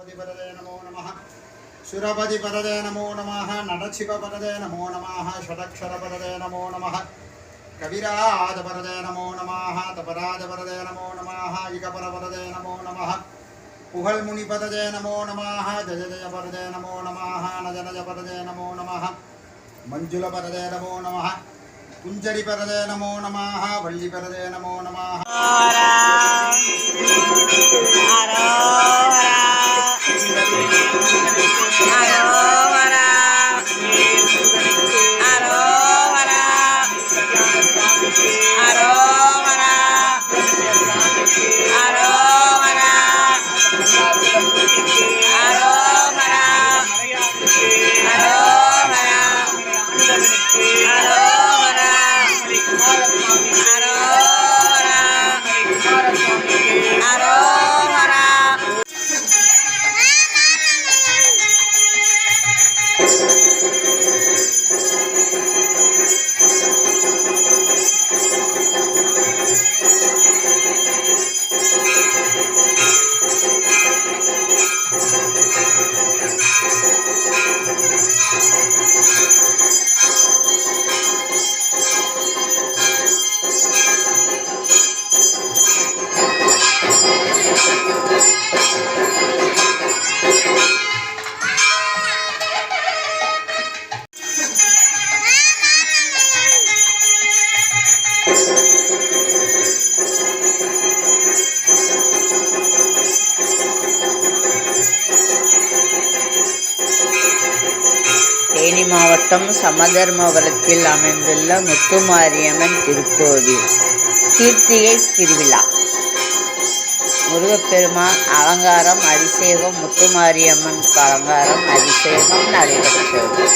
गणपतिपदे नमो नमः सुरपतिपदे नमो नमः नरशिवपदे नमो नमः षडक्षरपदे नमो नमः कविराजपदे नमो नमः तपराजपदे नमो नमः इकपरपदे नमो नमः पुहल्मुनिपदे नमो नमः जय जय पदे नमो नमः नजनज पदे नमो नमः मंजुलपदे नमो नमः कुंजरिपदे नमो नमः वल्लिपदे नमो नमः தேனி மாவட்டம் சமதர்மபுரத்தில் அமைந்துள்ள முத்துமாரியம்மன் திருக்கோவில் கீர்த்திகை திருவிழா. முருகப்பெருமான் அலங்காரம் அபிஷேகம், முத்துமாரியம்மன் அலங்காரம் அபிஷேகம் நடைபெற்றது.